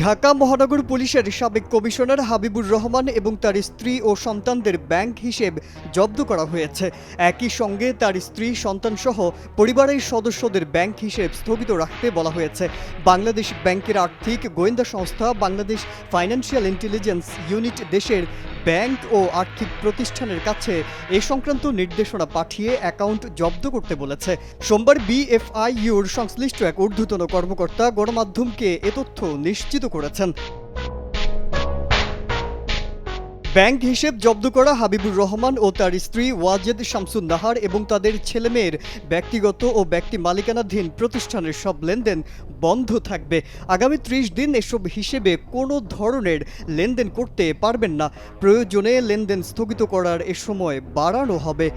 ঢাকা মহানগর পুলিশের সাবেক কমিশনার হাবিবুর রহমান এবং তার স্ত্রী ও সন্তানদের ব্যাংক হিসেব জব্দ করা হয়েছে। একই সঙ্গে তার স্ত্রী সন্তানসহ পরিবারের সদস্যদের ব্যাংক হিসেব স্থগিত রাখতে বলা হয়েছে। বাংলাদেশ ব্যাংকের আর্থিক গোয়েন্দা সংস্থা বাংলাদেশ ফাইন্যান্সিয়াল ইন্টেলিজেন্স ইউনিট দেশের ব্যাংক ও আর্থিক প্রতিষ্ঠানের কাছে এ সংক্রান্ত নির্দেশনা পাঠিয়ে অ্যাকাউন্ট জব্দ করতে বলেছে। সোমবার বিএফআইইউর সংশ্লিষ্ট এক ঊর্ধ্বতন কর্মকর্তা গণমাধ্যমকে এ তথ্য নিশ্চিত করেছেন। ব্যাংক হিসেব জব্দ করা হাবিবুর রহমান ও তার স্ত্রী ওয়াজেদ শামসুন নাহার এবং তাদের ছেলেমেয়ের ব্যক্তিগত ও ব্যক্তি মালিকানাধীন প্রতিষ্ঠানের সব লেনদেন বন্ধ থাকবে। আগামী 30 দিন এসব হিসেবে কোনো ধরনের লেনদেন করতে পারবেন না। প্রয়োজনে লেনদেন স্থগিত করার এ সময় বাড়ানো হবে।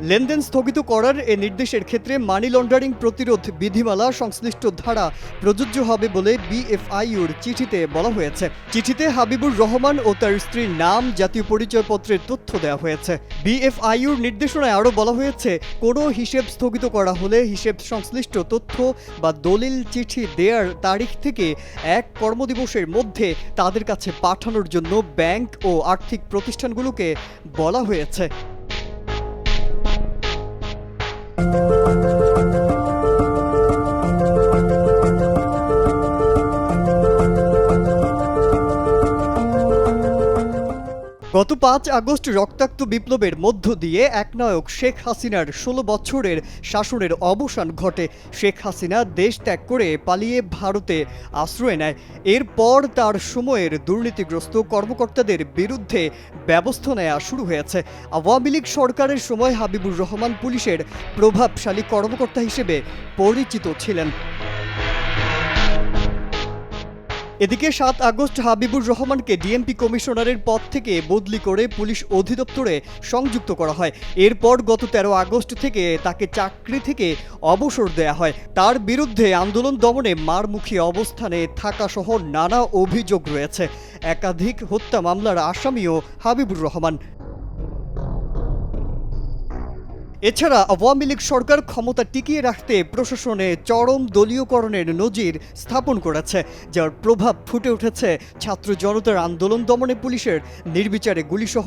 লেনদেন স্থগিত করার এ নির্দেশের ক্ষেত্রে মানি লন্ডারিং প্রতিরোধ বিধিমালা সংশ্লিষ্ট ধারা প্রযোজ্য হবে বলে বিএফআইইউর চিঠিতে বলা হয়েছে। চিঠিতে হাবিবুর রহমান ও তার স্ত্রীর নাম, জাতীয় পরিচয়পত্রের তথ্য দেওয়া হয়েছে। বিএফআইইউর নির্দেশনায় আরও বলা হয়েছে, কোনো হিসেব স্থগিত করা হলে হিসেব সংশ্লিষ্ট তথ্য বা দলিল চিঠি দেওয়ার তারিখ থেকে 1 কর্মদিবসের মধ্যে তাদের কাছে পাঠানোর জন্য ব্যাংক ও আর্থিক প্রতিষ্ঠানগুলোকে বলা হয়েছে। গত 5 আগস্ট রক্তাক্ত বিপ্লবের মধ্য দিয়ে একনায়ক শেখ হাসিনার 16 বছরের শাসনের অবসান ঘটে। শেখ হাসিনা দেশ ত্যাগ করে পালিয়ে ভারতে আশ্রয় নেয়। এরপর তার সময়ের দুর্নীতিগ্রস্ত কর্মকর্তাদের বিরুদ্ধে ব্যবস্থা নেওয়া শুরু হয়েছে। আওয়ামী লীগ সরকারের সময় হাবিবুর রহমান পুলিশের প্রভাবশালী কর্মকর্তা হিসেবে পরিচিত ছিলেন। এদিকে 7 আগস্ট হাবিবুর রহমানকে ডিএমপি কমিশনারের পদ থেকে বদলি করে পুলিশ অধিদপ্তরে সংযুক্ত করা হয়। এরপর গত 13 আগস্ট থেকে তাকে চাকরি থেকে অবসর দেয়া হয়। তার বিরুদ্ধে আন্দোলন দমনে মারমুখী অবস্থানে থাকা সহ নানা অভিযোগ রয়েছে। একাধিক হত্যা মামলার আসামিও হাবিবুর রহমান। এছাড়া আওয়ামী লীগ সরকার ক্ষমতা টিকিয়ে রাখতে প্রশাসনে চরম দলীয়করণের নজির স্থাপন করেছে, যার প্রভাব ফুটে উঠেছে ছাত্র জনতার আন্দোলন দমনে পুলিশের নির্বিচারে গুলিসহ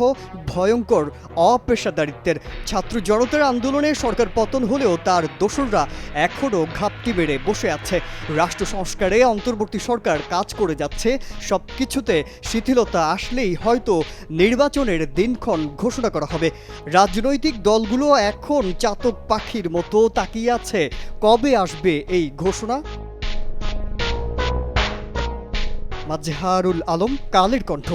ভয়ঙ্কর অপেশাদারিত্বের। ছাত্র জনতার আন্দোলনে সরকার পতন হলেও তার দোসররা এখনও ঘাপটি মেরে বসে আছে। রাষ্ট্র সংস্কারে অন্তর্বর্তী সরকার কাজ করে যাচ্ছে। সবকিছুতে শিথিলতা আসলেই হয়তো নির্বাচনের দিনক্ষণ ঘোষণা করা হবে। রাজনৈতিক দলগুলো এখন চাতক পাখির মতো তাকিয়ে আছে কবে আসবে এই ঘোষণা। মাজহারুল আলম, কালের কণ্ঠ।